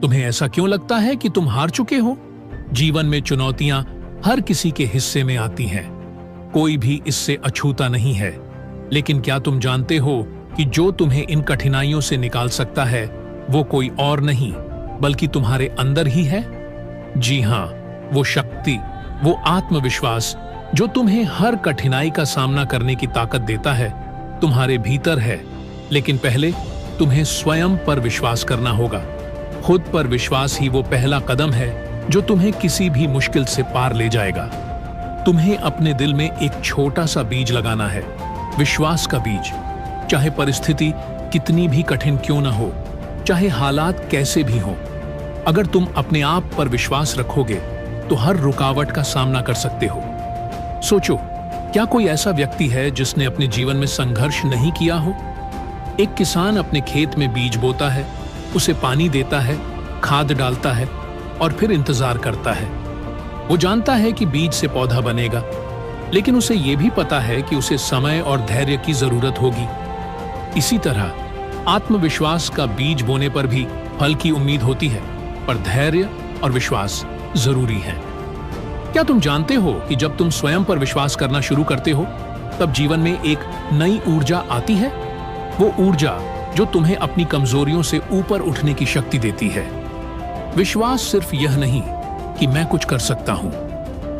तुम्हें ऐसा क्यों लगता है कि तुम हार चुके हो? जीवन में चुनौतियां हर किसी के हिस्से में आती हैं। कोई भी इससे अछूता नहीं है। लेकिन क्या तुम जानते हो कि जो तुम्हें इन कठिनाइयों से निकाल सकता है वो कोई और नहीं बल्कि तुम्हारे अंदर ही है? जी हां, वो शक्ति, वो आत्मविश्वास जो तुम्हें हर कठिनाई का सामना करने की ताकत देता है, तुम्हारे भीतर है। लेकिन पहले तुम्हें स्वयं पर विश्वास करना होगा। खुद पर विश्वास ही वो पहला कदम है जो तुम्हें किसी भी मुश्किल से पार ले जाएगा। तुम्हें अपने दिल में एक छोटा सा बीज लगाना है, विश्वास का बीज। चाहे परिस्थिति कितनी भी कठिन क्यों ना हो, चाहे हालात कैसे भी हों, अगर तुम अपने आप पर विश्वास रखोगे तो हर रुकावट का सामना कर सकते हो। सोचो, क्या कोई ऐसा व्यक्ति है जिसने अपने जीवन में संघर्ष नहीं किया हो? एक किसान अपने खेत में बीज बोता है, उसे पानी देता है, खाद डालता है और फिर इंतजार करता है। वो जानता है कि बीज से पौधा बनेगा, लेकिन उसे यह भी पता है कि उसे समय और धैर्य की जरूरत होगी। इसी तरह आत्मविश्वास का बीज बोने पर भी फल की उम्मीद होती है, पर धैर्य और विश्वास जरूरी है। क्या तुम जानते हो कि जब तुम स्वयं पर विश्वास करना शुरू करते हो तब जीवन में एक नई ऊर्जा आती है? वो ऊर्जा जो तुम्हें अपनी कमजोरियों से ऊपर उठने की शक्ति देती है। विश्वास सिर्फ यह नहीं कि मैं कुछ कर सकता हूं,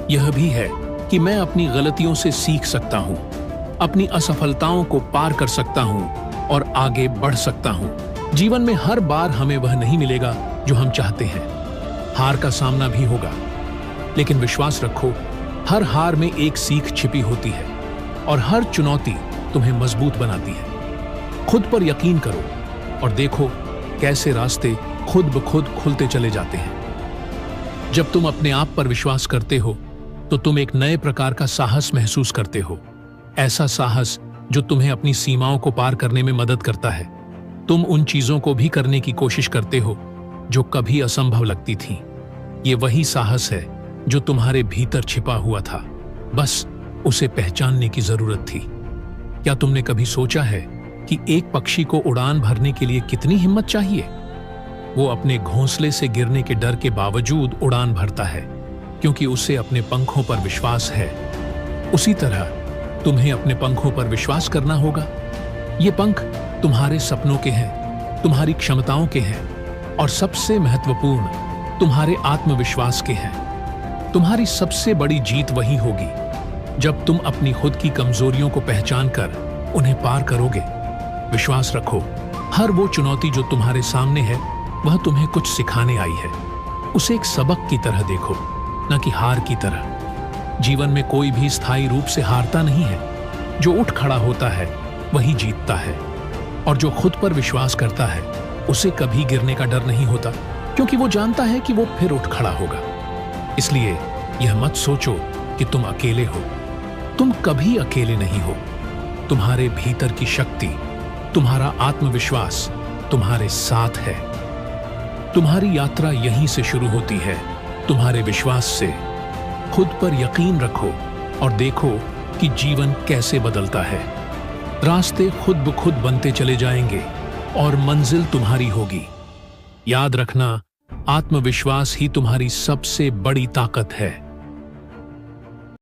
यह भी है कि मैं अपनी गलतियों से सीख सकता हूं, अपनी असफलताओं को पार कर सकता हूं और आगे बढ़ सकता हूं। जीवन में हर बार हमें वह नहीं मिलेगा जो हम चाहते हैं। हार का सामना भी होगा, लेकिन विश्वास रखो, हर हार में एक सीख छिपी होती है और हर चुनौती तुम्हें मजबूत बनाती है। खुद पर यकीन करो और देखो कैसे रास्ते खुद ब खुद खुलते चले जाते हैं। जब तुम अपने आप पर विश्वास करते हो तो तुम एक नए प्रकार का साहस महसूस करते हो। ऐसा साहस जो तुम्हें अपनी सीमाओं को पार करने में मदद करता है। तुम उन चीजों को भी करने की कोशिश करते हो जो कभी असंभव लगती थीं। ये वही साहस है जो तुम्हारे भीतर छिपा हुआ था, बस उसे पहचानने की जरूरत थी। क्या तुमने कभी सोचा है कि एक पक्षी को उड़ान भरने के लिए कितनी हिम्मत चाहिए? वो अपने घोंसले से गिरने के डर के बावजूद उड़ान भरता है, क्योंकि उसे अपने पंखों पर विश्वास है। उसी तरह तुम्हें अपने पंखों पर विश्वास करना होगा। ये पंख तुम्हारे सपनों के हैं, तुम्हारी क्षमताओं के हैं और सबसे महत्वपूर्ण तुम्हारे आत्मविश्वास के हैं। तुम्हारी सबसे बड़ी जीत वही होगी जब तुम अपनी खुद की कमजोरियों को पहचान कर उन्हें पार करोगे। विश्वास रखो, हर वो चुनौती जो तुम्हारे सामने है वह तुम्हें कुछ सिखाने आई है। उसे एक सबक की तरह देखो, न कि हार की तरह। जीवन में कोई भी स्थायी रूप से हारता नहीं है। जो उठ खड़ा होता है वही जीतता है, और जो खुद पर विश्वास करता है उसे कभी गिरने का डर नहीं होता, क्योंकि वो जानता है कि वो फिर उठ खड़ा होगा। इसलिए यह मत सोचो कि तुम अकेले हो। तुम कभी अकेले नहीं हो। तुम्हारे भीतर की शक्ति, तुम्हारा आत्मविश्वास तुम्हारे साथ है। तुम्हारी यात्रा यहीं से शुरू होती है, तुम्हारे विश्वास से। खुद पर यकीन रखो और देखो कि जीवन कैसे बदलता है। रास्ते खुद ब खुद बनते चले जाएंगे और मंजिल तुम्हारी होगी। याद रखना, आत्मविश्वास ही तुम्हारी सबसे बड़ी ताकत है।